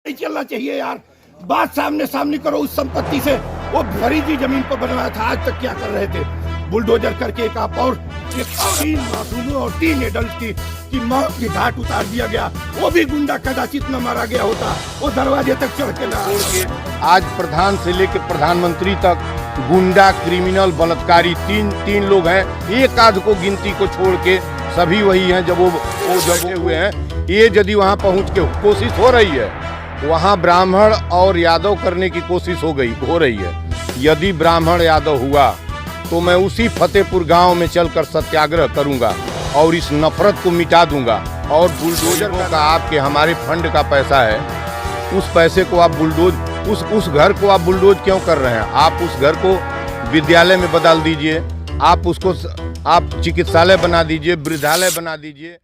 नहीं चलना चाहिए यार। बात सामने सामने करो उस संपत्ति से। वो फरीदी जमीन पर बनवाया था, आज तक क्या कर रहे थे? बुलडोजर करके एक आप और 3 मासूमों और 3 एडल्ट की मौत की घाट उतार दिया गया। वो भी गुंडा कदाचित न मारा गया होता, वो दरवाजे तक चढ़ के ना। आज प्रधान से लेकर प्रधानमंत्री तक गुंडा, क्रिमिनल, बलात्कारी तीन लोग हैं। एक आध को गिनती को छोड़ के सभी वही हैं जब वो जगे हुए हैं। ये यदि वहाँ पहुँच के कोशिश हो रही है, वहाँ ब्राह्मण और यादव करने की कोशिश हो रही है। यदि ब्राह्मण यादव हुआ तो मैं उसी फतेहपुर गांव में चलकर सत्याग्रह करूंगा और इस नफरत को मिटा दूंगा। और बुलडोजर का आपके हमारे फंड का पैसा है, उस पैसे को आप उस घर को आप बुलडोज क्यों कर रहे हैं? आप उस घर को विद्यालय में बदल दीजिए, आप चिकित्सालय बना दीजिए, वृद्धालय बना दीजिए।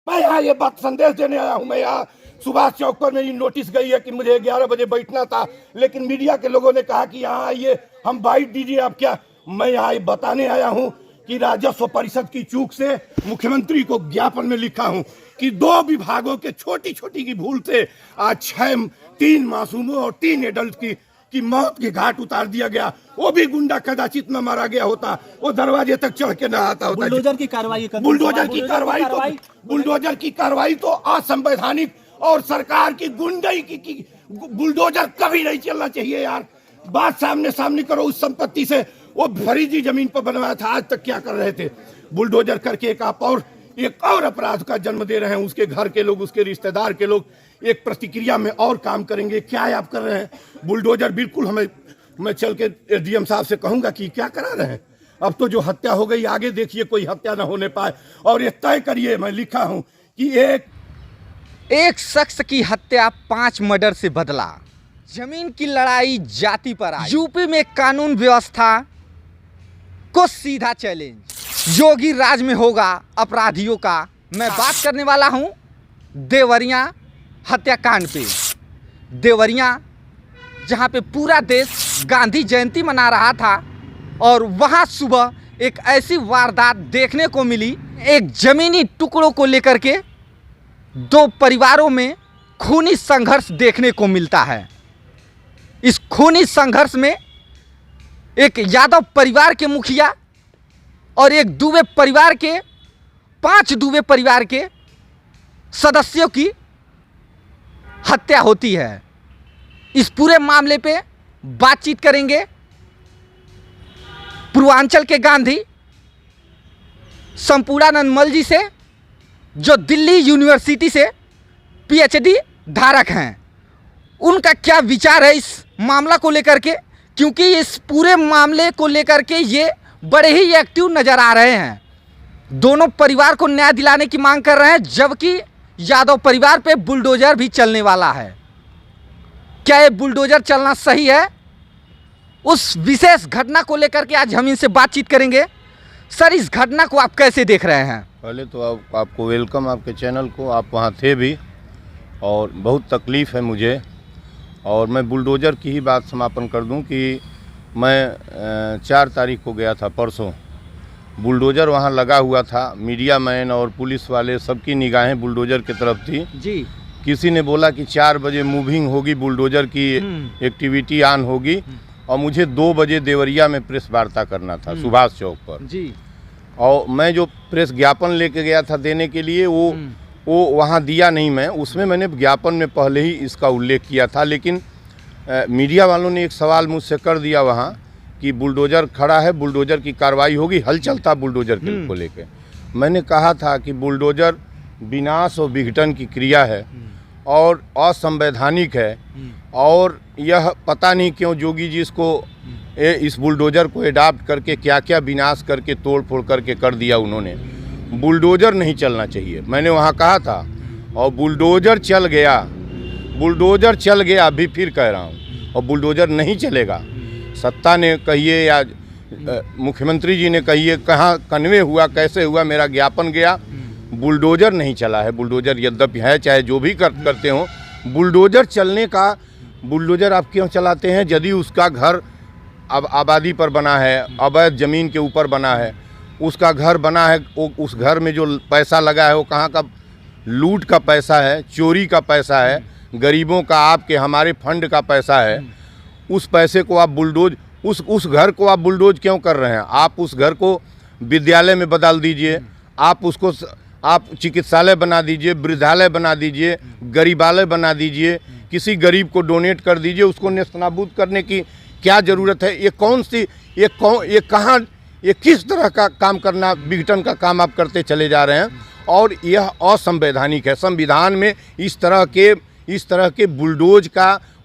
मैं यहाँ ये बात संदेश देने आया हूँ। मैं यहाँ सुभाष चौक पर मेरी नोटिस गई है कि मुझे 11 बजे बैठना था, लेकिन मीडिया के लोगों ने कहा कि यहाँ आइए, हम बाइट दीजिए। आप क्या? मैं यहाँ बताने आया हूँ कि राजस्व परिषद की चूक से मुख्यमंत्री को ज्ञापन में लिखा हूँ कि 2 विभागों के छोटी छोटी की भूल से आज 3 मासूमों और 3 एडल्ट की मौत की घाट उतार दिया गया। वो भी गुंडा कदाचित न मारा गया होता, वो दरवाजे तक चढ़ के ना आता होता। बुलडोजर की कार्रवाई तो असंवैधानिक और सरकार की गुंडाई की बुलडोजर कभी नहीं चलना चाहिए यार। बात सामने सामने करो उस संपत्ति से। वो फरीदी जमीन पर बनवाया था, आज तक क्या कर रहे थे? बुलडोजर करके एक और अपराध का जन्म दे रहे हैं। उसके घर के लोग, उसके रिश्तेदार के लोग एक प्रतिक्रिया में और काम करेंगे। क्या आप कर रहे हैं? बुलडोजर बिल्कुल मैं चल के एसडीएम साहब से कहूंगा कि क्या करा रहे हैं। अब तो जो हत्या हो गई, आगे देखिए कोई हत्या ना होने पाए। और ये तय करिए, मैं लिखा हूं कि एक शख्स की हत्या 5 मर्डर से बदला। जमीन की लड़ाई जाति पर आई। यूपी में कानून व्यवस्था को सीधा चैलेंज योगी राज में होगा अपराधियों का। मैं बात करने वाला हूं देवरिया हत्याकांड पे। देवरिया जहां पे पूरा देश गांधी जयंती मना रहा था और वहां सुबह एक ऐसी वारदात देखने को मिली। एक जमीनी टुकड़ों को लेकर के 2 परिवारों में खूनी संघर्ष देखने को मिलता है। इस खूनी संघर्ष में एक यादव परिवार के मुखिया और एक दुबे परिवार के 5 दुबे परिवार के सदस्यों की हत्या होती है। इस पूरे मामले पे बातचीत करेंगे पूर्वांचल के गांधी संपूर्णानंद मल जी से, जो दिल्ली यूनिवर्सिटी से पीएचडी धारक हैं। उनका क्या विचार है इस मामला को लेकर के, क्योंकि इस पूरे मामले को लेकर के ये बड़े ही एक्टिव नज़र आ रहे हैं। दोनों परिवार को न्याय दिलाने की मांग कर रहे हैं, जबकि यादव परिवार पे बुलडोजर भी चलने वाला है। क्या ये बुलडोजर चलना सही है? उस विशेष घटना को लेकर के आज हम इनसे बातचीत करेंगे। सर, इस घटना को आप कैसे देख रहे हैं? पहले तो आपको वेलकम, आपके चैनल को। आप वहाँ थे भी और बहुत तकलीफ़ है मुझे। और मैं बुलडोजर की ही बात समापन कर दूं कि मैं 4 तारीख को गया था, परसों। बुलडोजर वहाँ लगा हुआ था। मीडिया मैन और पुलिस वाले सबकी निगाहें बुलडोजर की तरफ थी जी। किसी ने बोला कि 4 बजे मूविंग होगी, बुलडोजर की एक्टिविटी ऑन होगी, और मुझे 2 बजे देवरिया में प्रेस वार्ता करना था सुभाष चौक पर जी। और मैं जो प्रेस ज्ञापन लेके गया था देने के लिए, वो वहाँ दिया नहीं। मैं उसमें मैंने ज्ञापन में पहले ही इसका उल्लेख किया था, लेकिन मीडिया वालों ने एक सवाल मुझसे कर दिया वहाँ कि बुलडोजर खड़ा है, बुलडोजर की कार्रवाई होगी, हलचल था बुलडोजर को लेके। मैंने कहा था कि बुलडोजर विनाश और विघटन की क्रिया है और असंवैधानिक है, और यह पता नहीं क्यों जोगी जी इस बुलडोजर को एडाप्ट करके क्या क्या विनाश करके तोड़ फोड़ करके कर दिया उन्होंने। बुलडोजर नहीं चलना चाहिए, मैंने वहाँ कहा था, और बुलडोजर चल गया। बुलडोजर चल गया, अभी फिर कह रहा हूँ, और बुलडोजर नहीं चलेगा। सत्ता ने कहिए या मुख्यमंत्री जी ने कहिए, कहाँ कन्वे हुआ, कैसे हुआ, मेरा ज्ञापन गया, बुलडोजर नहीं चला है। बुलडोजर यद्यपि है, चाहे जो भी करते हो, बुलडोजर चलने का। बुलडोजर आप क्यों चलाते हैं? यदि उसका घर अब आबादी पर बना है, अवैध ज़मीन के ऊपर बना है, उसका घर बना है, उस घर में जो पैसा लगा है वो कहाँ का लूट का पैसा है, चोरी का पैसा है, गरीबों का, आपके हमारे फंड का पैसा है, उस पैसे को आप बुलडोज, उस घर को आप बुलडोज क्यों कर रहे हैं? आप उस घर को विद्यालय में बदल दीजिए, आप उसको आप चिकित्सालय बना दीजिए, वृद्धालय बना दीजिए, गरीबालय बना दीजिए, किसी गरीब को डोनेट कर दीजिए। उसको नेस्तनाबूद करने की क्या ज़रूरत है? ये कौन सी, ये कहाँ, ये किस तरह का काम करना, विघटन का काम आप करते चले जा रहे हैं? और यह असंवैधानिक है। संविधान में इस तरह के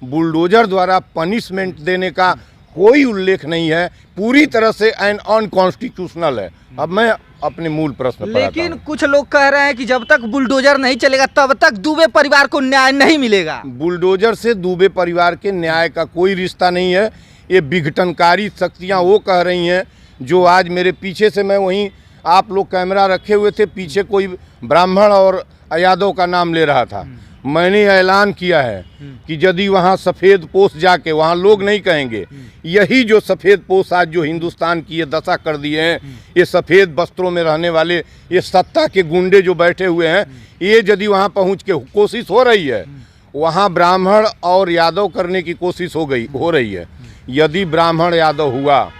बुलडोजर द्वारा पनिशमेंट देने का कोई उल्लेख नहीं है। पूरी तरह से अनकॉन्स्टिट्यूशनल है। अब मैं अपने मूल प्रश्न पर आता हूं। लेकिन कुछ लोग कह रहे हैं कि जब तक बुलडोजर नहीं चलेगा तब तक दुबे परिवार को न्याय नहीं मिलेगा। बुलडोजर से दुबे परिवार के न्याय का कोई रिश्ता नहीं है। ये विघटनकारी शक्तियां वो कह रही हैं, जो आज मेरे पीछे से, मैं वहीं, आप लोग कैमरा रखे हुए थे, पीछे कोई ब्राह्मण और यादव का नाम ले रहा था। मैंने ऐलान किया है कि यदि वहाँ सफ़ेद पोश जाके, वहाँ लोग नहीं कहेंगे, यही जो सफ़ेद पोश आज जो हिंदुस्तान की ये दशा कर दिए हैं, ये सफ़ेद वस्त्रों में रहने वाले ये सत्ता के गुंडे जो बैठे हुए हैं, ये यदि वहाँ पहुँच के कोशिश हो रही है, वहाँ ब्राह्मण और यादव करने की कोशिश हो रही है। यदि ब्राह्मण यादव हुआ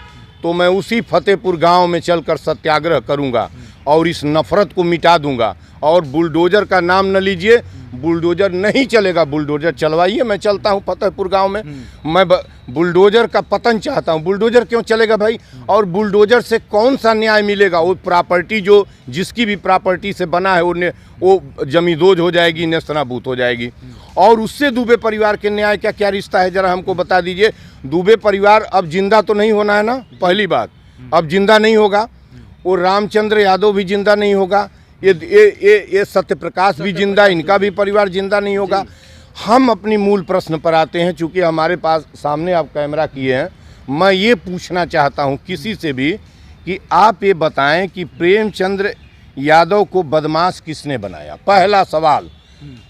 तो मैं उसी फतेहपुर गांव में चलकर सत्याग्रह करूंगा और इस नफरत को मिटा दूंगा। और बुलडोजर का नाम न लीजिए, बुलडोजर नहीं चलेगा। बुलडोजर चलवाइए, मैं चलता हूं फतेहपुर गांव में। मैं बुलडोजर का पतन चाहता हूं। बुलडोजर क्यों चलेगा भाई? और बुलडोजर से कौन सा न्याय मिलेगा? वो प्रॉपर्टी जो जिसकी भी प्रॉपर्टी से बना है वो जमींदोज हो जाएगी, नेस्तनाबूद हो जाएगी। और उससे दुबे परिवार के न्याय का क्या रिश्ता है, जरा हमको बता दीजिए। दुबे परिवार अब जिंदा तो नहीं होना है ना, पहली बात, अब जिंदा नहीं होगा। वो रामचंद्र यादव भी जिंदा नहीं होगा, ये सत्यप्रकाश भी जिंदा, इनका भी परिवार जिंदा नहीं होगा। हम अपनी मूल प्रश्न पर आते हैं। चूंकि हमारे पास सामने आप कैमरा किए हैं, मैं ये पूछना चाहता हूं किसी से भी कि आप ये बताएं कि प्रेमचंद्र यादव को बदमाश किसने बनाया? पहला सवाल।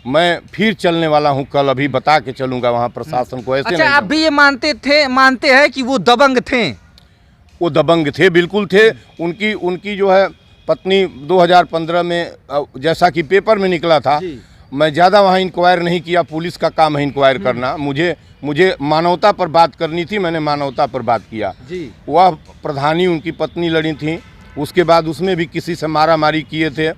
मैं फिर चलने वाला हूं, कल अभी बता के चलूंगा वहां प्रशासन को। ऐसे अच्छा, आप भी ये मानते हैं कि वो दबंग थे? वो दबंग थे, बिल्कुल थे। उनकी जो है पत्नी 2015 में, जैसा कि पेपर में निकला था, मैं ज़्यादा वहाँ इंक्वायर नहीं किया, पुलिस का काम है इंक्वायर करना। मुझे मानवता पर बात करनी थी, मैंने मानवता पर बात किया। वह प्रधानी उनकी पत्नी लड़ी थी, उसके बाद उसमें भी किसी से मारामारी किए थे।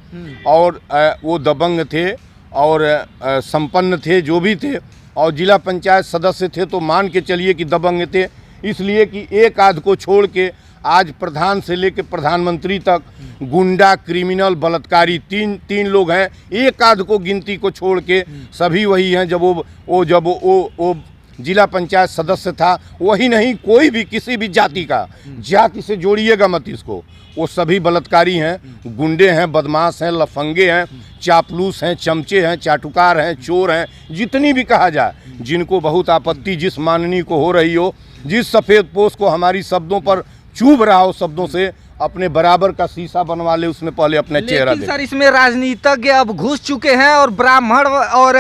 और वो दबंग थे और संपन्न थे, जो भी थे, और जिला पंचायत सदस्य थे, तो मान के चलिए कि दबंग थे। इसलिए कि एक आध को छोड़ के आज प्रधान से लेकर प्रधानमंत्री तक गुंडा, क्रिमिनल, बलात्कारी तीन लोग हैं। एक आध को गिनती को छोड़ के सभी वही हैं। जब वो जिला पंचायत सदस्य था, वही नहीं, कोई भी किसी भी जाति से जोड़िएगा मत इसको, वो सभी बलात्कारी हैं, गुंडे हैं, बदमाश हैं, लफंगे हैं, चापलूस हैं, चमचे हैं, चाटुकार हैं, चोर हैं, जितनी भी कहा जाए, जिनको बहुत आपत्ति जिस माननीय को हो रही हो, जिस सफ़ेद पोश को हमारी शब्दों पर चुभ रहा हो, शब्दों से अपने बराबर का शीशा बनवा ले, उसमें पहले अपने चेहरा दे। सर, इसमें राजनीतिज्ञ अब घुस चुके हैं और ब्राह्मण और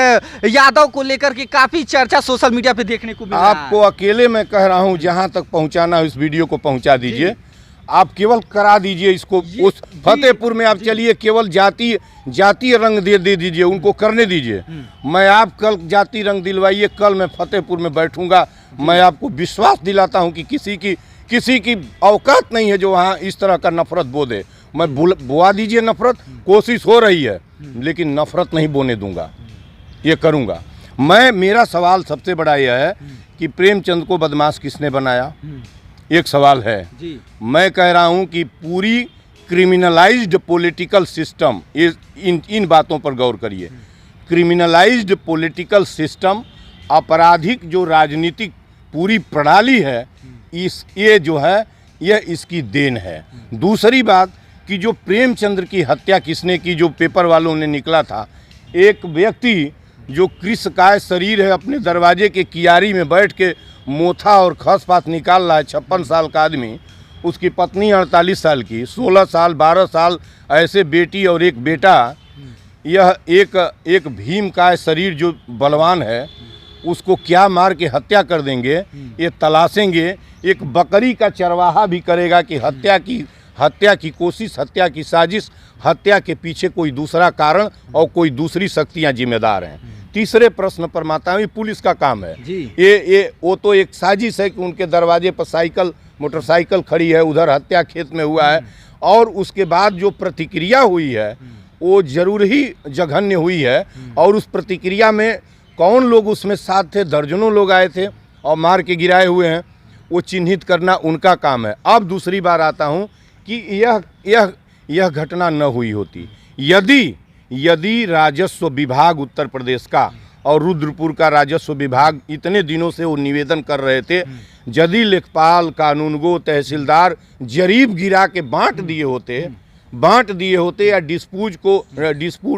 यादव को लेकर के काफी चर्चा सोशल मीडिया पे देखने को मिल रहा है। आपको अकेले मैं कह रहा हूं, जहां तक पहुंचाना है इस वीडियो को पहुंचा दीजिए। आप केवल करा दीजिए इसको। उस फतेहपुर में आप चलिए, केवल जातीय रंग दे दीजिए, उनको करने दीजिए। मैं आप कल जाति रंग दिलवाइए, कल मैं फतेहपुर में बैठूंगा। मैं आपको विश्वास दिलाता हूं कि किसी की औकात नहीं है जो वहाँ इस तरह का नफरत बो दे। मैं बुआ दीजिए नफरत, कोशिश हो रही है, लेकिन नफरत नहीं बोने दूंगा, ये करूंगा मैं। मेरा सवाल सबसे बड़ा यह है कि प्रेमचंद को बदमाश किसने बनाया? एक सवाल है जी। मैं कह रहा हूं कि पूरी क्रिमिनलाइज्ड पॉलिटिकल सिस्टम, इन बातों पर गौर करिए। क्रिमिनलाइज्ड पॉलिटिकल सिस्टम, आपराधिक जो राजनीतिक पूरी प्रणाली है, ये जो है, यह इसकी देन है। दूसरी बात कि जो प्रेमचंद्र की हत्या किसने की, जो पेपर वालों ने निकला था, एक व्यक्ति जो कृष्णकाय शरीर है, अपने दरवाजे के कियारी में बैठ के मोथा और खस पात निकाल रहा है, 56 साल का आदमी, उसकी पत्नी 48 साल की, 16 साल 12 साल ऐसे बेटी और एक बेटा। यह एक भीम का शरीर जो बलवान है, उसको क्या मार के हत्या कर देंगे, ये तलाशेंगे। एक बकरी का चरवाहा भी करेगा कि हत्या की कोशिश, हत्या की साजिश हत्या के पीछे कोई दूसरा कारण और कोई दूसरी शक्तियां जिम्मेदार हैं। तीसरे प्रश्न पर माता ये पुलिस का काम है जी। ये वो तो एक साजिश है कि उनके दरवाजे पर साइकिल मोटरसाइकिल खड़ी है, उधर हत्या खेत में हुआ है, और उसके बाद जो प्रतिक्रिया हुई है वो जरूर ही जघन्य हुई है। और उस प्रतिक्रिया में कौन लोग उसमें साथ थे, दर्जनों लोग आए थे और मार के गिराए हुए हैं, वो चिन्हित करना उनका काम है। अब दूसरी बार आता हूँ कि यह घटना न हुई होती यदि राजस्व विभाग उत्तर प्रदेश का और रुद्रपुर का राजस्व विभाग इतने दिनों से वो निवेदन कर रहे थे, यदि लेखपाल, कानूनगो, तहसीलदार जरीब गिरा के बांट दिए होते या डिस्प्यूट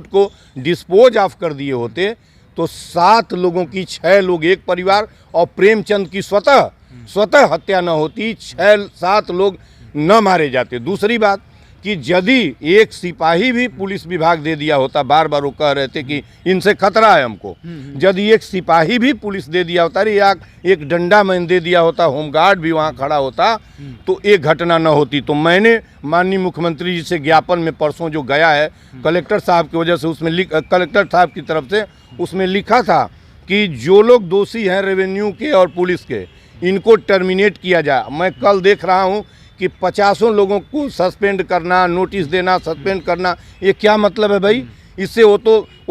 को डिस्पोज ऑफ कर दिए होते, तो 7 लोगों की 6 लोग एक परिवार और प्रेमचंद की स्वतः हत्या न होती, 6-7 लोग न मारे जाते। दूसरी बात कि यदि एक सिपाही भी पुलिस विभाग दे दिया होता, बार बार वो कह रहे थे कि इनसे खतरा है हमको, यदि एक सिपाही भी पुलिस दे दिया होता या एक डंडा मैन दे दिया होता, होमगार्ड भी वहाँ खड़ा होता, तो एक घटना न होती। तो मैंने माननीय मुख्यमंत्री जी से ज्ञापन में परसों जो गया है कलेक्टर साहब की वजह से, उसमें कलेक्टर साहब की तरफ से उसमें लिखा था कि जो लोग दोषी हैं रेवेन्यू के और पुलिस के, इनको टर्मिनेट किया जाए। मैं कल देख रहा हूँ कि 50 लोगों को सस्पेंड करना, नोटिस देना, सस्पेंड करना, ये क्या मतलब है भाई? इससे वो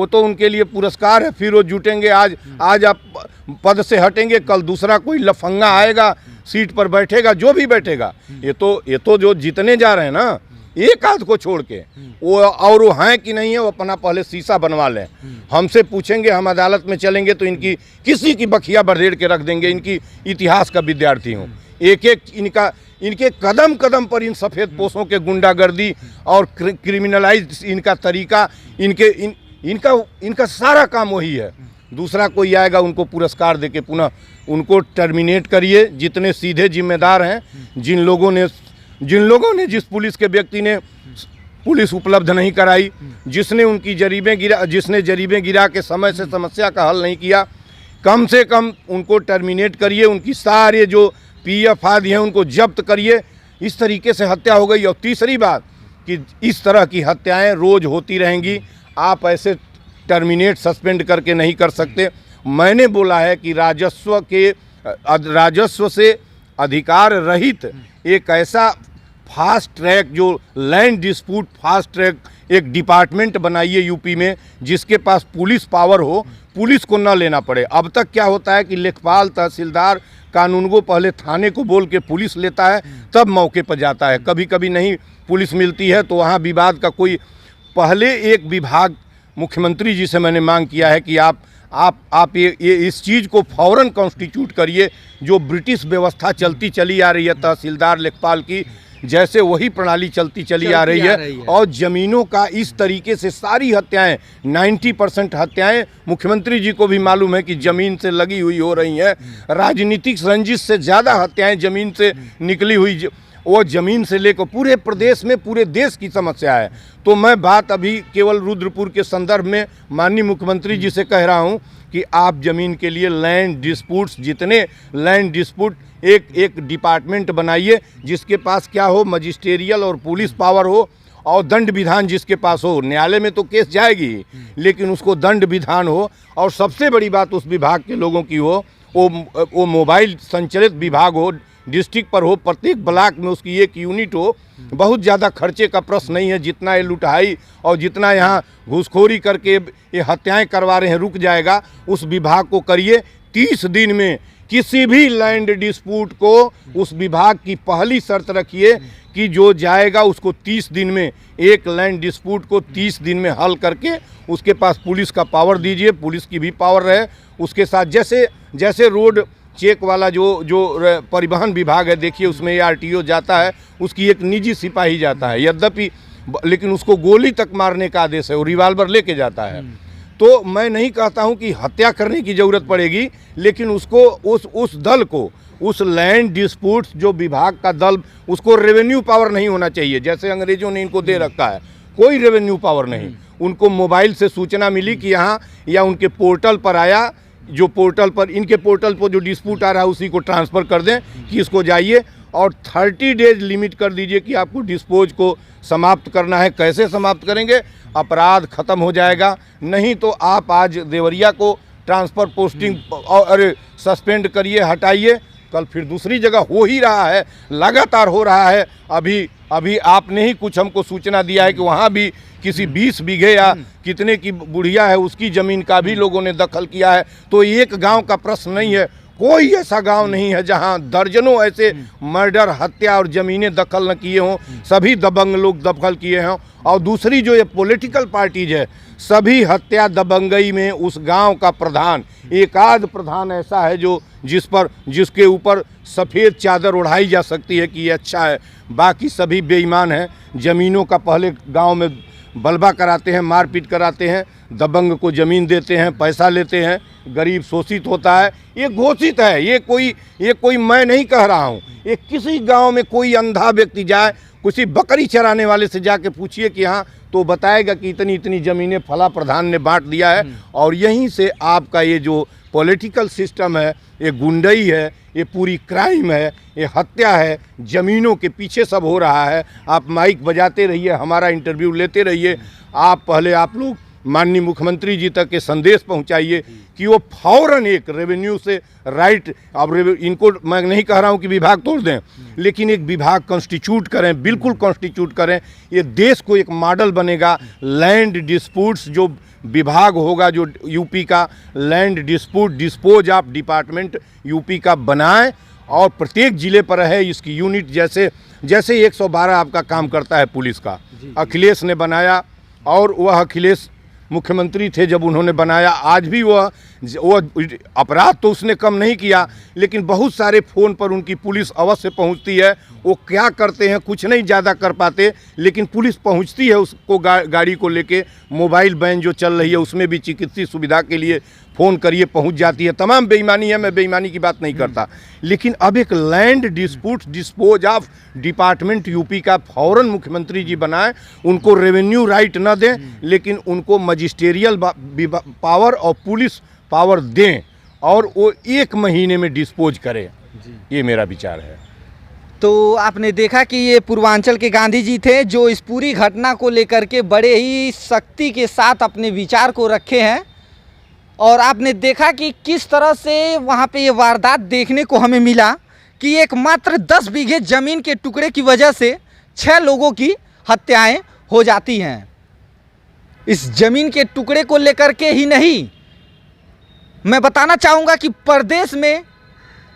तो उनके लिए पुरस्कार है, फिर वो जुटेंगे। आज आप पद से हटेंगे, कल दूसरा कोई लफंगा आएगा, सीट पर बैठेगा, जो भी बैठेगा। ये तो जो जीतने जा रहे हैं ना, एक आध को छोड़ के वो हैं कि नहीं है, वो अपना पहले शीशा बनवा लें। हमसे पूछेंगे, हम अदालत में चलेंगे तो इनकी किसी की बखिया बरेड़ के रख देंगे। इनकी इतिहास का विद्यार्थी हूँ। एक इनके कदम कदम पर इन सफ़ेद पोशों के गुंडागर्दी और क्रिमिनलाइज इनका तरीका, इनका सारा काम वही है। दूसरा कोई आएगा उनको पुरस्कार देके पुनः उनको टर्मिनेट करिए। जितने सीधे जिम्मेदार हैं, जिन लोगों ने जिस पुलिस के व्यक्ति ने पुलिस उपलब्ध नहीं कराई, जिसने जरीबें गिरा के समय से समस्या का हल नहीं किया, कम से कम उनको टर्मिनेट करिए। उनकी सारे जो पीएफ आदि हैं उनको जब्त करिए। इस तरीके से हत्या हो गई। और तीसरी बात कि इस तरह की हत्याएं रोज होती रहेंगी, आप ऐसे टर्मिनेट सस्पेंड करके नहीं कर सकते। मैंने बोला है कि राजस्व से अधिकार रहित एक ऐसा फास्ट ट्रैक, जो लैंड डिस्प्यूट फास्ट ट्रैक एक डिपार्टमेंट बनाइए यूपी में, जिसके पास पुलिस पावर हो, पुलिस को न लेना पड़े। अब तक क्या होता है कि लेखपाल, तहसीलदार, कानूनगो पहले थाने को बोल के पुलिस लेता है, तब मौके पर जाता है। कभी कभी नहीं पुलिस मिलती है तो वहाँ विवाद का कोई, पहले एक विभाग, मुख्यमंत्री जी से मैंने मांग किया है कि आप ये इस चीज़ को फौरन कॉन्स्टिट्यूट करिए। जो ब्रिटिश व्यवस्था चलती चली आ रही है तहसीलदार लेखपाल की, जैसे वही प्रणाली चलती चली आ रही है। और ज़मीनों का इस तरीके से सारी हत्याएं, 90% हत्याएं मुख्यमंत्री जी को भी मालूम है कि ज़मीन से लगी हुई हो रही हैं। राजनीतिक रंजिश से ज़्यादा हत्याएं ज़मीन से निकली हुई, वो ज़मीन से लेकर पूरे प्रदेश में, पूरे देश की समस्या है। तो मैं बात अभी केवल रुद्रपुर के संदर्भ में माननीय मुख्यमंत्री जी से कह रहा हूँ कि आप ज़मीन के लिए लैंड डिस्प्यूट्स, जितने लैंड डिस्प्यूट, एक डिपार्टमेंट बनाइए जिसके पास क्या हो, मजिस्टेरियल और पुलिस पावर हो और दंड विधान जिसके पास हो। न्यायालय में तो केस जाएगी, लेकिन उसको दंड विधान हो। और सबसे बड़ी बात उस विभाग के लोगों की हो, वो मोबाइल संचालित विभाग हो, डिस्ट्रिक्ट पर हो, प्रत्येक ब्लॉक में उसकी एक यूनिट हो। बहुत ज़्यादा खर्चे का प्रश्न नहीं है, जितना ये लुटाई और जितना यहाँ घूसखोरी करके ये हत्याएं करवा रहे हैं रुक जाएगा। उस विभाग को करिए। 30 दिन में किसी भी लैंड डिस्प्यूट को उस विभाग की पहली शर्त रखिए कि जो जाएगा उसको 30 दिन में, एक लैंड डिस्प्यूट को 30 दिन में हल करके उसके पास पुलिस का पावर दीजिए, पुलिस की भी पावर रहे उसके साथ। जैसे रोड चेक वाला जो परिवहन विभाग है, देखिए उसमें आरटीओ जाता है, उसकी एक निजी सिपाही जाता है, यद्यपि लेकिन उसको गोली तक मारने का आदेश है, वो रिवाल्वर लेके जाता है। तो मैं नहीं कहता हूं कि हत्या करने की ज़रूरत पड़ेगी, लेकिन उसको उस दल को, उस लैंड डिस्प्यूट्स जो विभाग का दल, उसको रेवेन्यू पावर नहीं होना चाहिए जैसे अंग्रेजों ने इनको दे रखा है। कोई रेवेन्यू पावर नहीं। उनको मोबाइल से सूचना मिली कि यहाँ, या उनके पोर्टल पर आया, जो पोर्टल पर, इनके पोर्टल पर जो डिस्प्यूट आ रहा है उसी को ट्रांसफ़र कर दें कि इसको जाइए। और 30 डेज लिमिट कर दीजिए कि आपको डिस्पोज को समाप्त करना है। कैसे समाप्त करेंगे? अपराध खत्म हो जाएगा। नहीं तो आप आज देवरिया को ट्रांसफ़र पोस्टिंग और सस्पेंड करिए, हटाइए, कल फिर दूसरी जगह हो ही रहा है, लगातार हो रहा है। अभी आपने ही कुछ हमको सूचना दिया है कि वहाँ भी किसी 20 बीघे या कितने की बुढ़िया है उसकी ज़मीन का भी लोगों ने दखल किया है। तो एक गांव का प्रश्न नहीं है, कोई ऐसा गांव नहीं है जहां दर्जनों ऐसे मर्डर, हत्या और ज़मीनें दखल न किए हों। सभी दबंग लोग दखल किए हों। और दूसरी जो ये पॉलिटिकल पार्टीज है, सभी हत्या दबंगई में उस गांव का प्रधान, एक आध प्रधान ऐसा है जो जिसके ऊपर सफ़ेद चादर उड़ाई जा सकती है कि ये अच्छा है। बाकी सभी बेईमान हैं। ज़मीनों का पहले गांव में बलबा कराते हैं, मारपीट कराते हैं, दबंग को ज़मीन देते हैं, पैसा लेते हैं, गरीब शोषित होता है। ये घोषित है, ये कोई मैं नहीं कह रहा हूँ। ये किसी गांव में कोई अंधा व्यक्ति जाए, किसी बकरी चराने वाले से जाके पूछिए कि हाँ, तो बताएगा कि इतनी इतनी ज़मीनें फला प्रधान ने बांट दिया है। और यहीं से आपका ये जो पॉलिटिकल सिस्टम है, ये गुंडई है, ये पूरी क्राइम है, ये हत्या है, ज़मीनों के पीछे सब हो रहा है। आप माइक बजाते रहिए, हमारा इंटरव्यू लेते रहिए। आप लोग माननीय मुख्यमंत्री जी तक के संदेश पहुंचाइए कि वो फौरन एक रेवेन्यू से राइट, अब इनको मैं नहीं कह रहा हूं कि विभाग तोड़ दें, लेकिन एक विभाग कॉन्स्टिट्यूट करें, बिल्कुल कॉन्स्टिट्यूट करें। ये देश को एक मॉडल बनेगा। लैंड डिस्प्यूट्स जो विभाग होगा, जो यूपी का land dispose of department UP का बनाएं और प्रत्येक ज़िले पर है इसकी यूनिट। जैसे 112 आपका काम करता है पुलिस का, अखिलेश ने बनाया, और वह अखिलेश मुख्यमंत्री थे जब उन्होंने बनाया। आज भी वह अपराध तो उसने कम नहीं किया, लेकिन बहुत सारे फ़ोन पर उनकी पुलिस अवश्य पहुंचती है। वो क्या करते हैं, कुछ नहीं ज़्यादा कर पाते, लेकिन पुलिस पहुंचती है उसको गाड़ी को लेके। मोबाइल वैन जो चल रही है उसमें भी चिकित्सीय सुविधा के लिए फ़ोन करिए, पहुंच जाती है। तमाम बेईमानी है, मैं बेईमानी की बात नहीं करता, लेकिन अब एक land dispose of department UP का फौरन मुख्यमंत्री जी बनाएं। उनको रेवेन्यू राइट न दें, लेकिन उनको मजिस्टेरियल पावर और पुलिस पावर दें, और वो 1 महीने में डिस्पोज करें। ये मेरा विचार है। तो आपने देखा कि ये पूर्वांचल के गांधी जी थे जो इस पूरी घटना को लेकर के बड़े ही सख्ती के साथ अपने विचार को रखे हैं। और आपने देखा कि किस तरह से वहाँ पे ये वारदात देखने को हमें मिला कि एक मात्र 10 बीघे ज़मीन के टुकड़े की वजह से 6 लोगों की हत्याएं हो जाती हैं। इस ज़मीन के टुकड़े को लेकर के ही नहीं, मैं बताना चाहूँगा कि प्रदेश में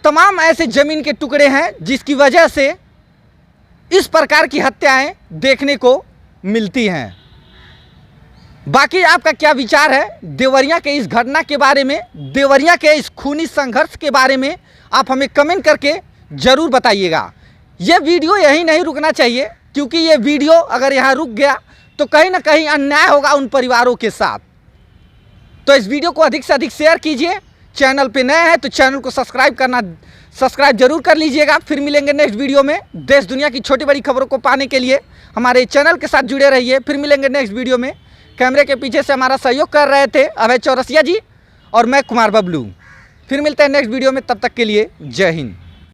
तमाम ऐसे ज़मीन के टुकड़े हैं जिसकी वजह से इस प्रकार की हत्याएं देखने को मिलती हैं। बाकी आपका क्या विचार है देवरिया के इस घटना के बारे में, देवरिया के इस खूनी संघर्ष के बारे में? आप हमें कमेंट करके ज़रूर बताइएगा। ये वीडियो यहीं नहीं रुकना चाहिए, क्योंकि ये वीडियो अगर यहाँ रुक गया तो कहीं ना कहीं अन्याय होगा उन परिवारों के साथ। तो इस वीडियो को अधिक से अधिक शेयर कीजिए। चैनल पे नए हैं तो चैनल को सब्सक्राइब जरूर कर लीजिएगा। फिर मिलेंगे नेक्स्ट वीडियो में। देश दुनिया की छोटी बड़ी खबरों को पाने के लिए हमारे चैनल के साथ जुड़े रहिए। फिर मिलेंगे नेक्स्ट वीडियो में। कैमरे के पीछे से हमारा सहयोग कर रहे थे अभय चौरसिया जी और मैं कुमार बबलू। फिर मिलते हैं नेक्स्ट वीडियो में, तब तक के लिए जय हिंद।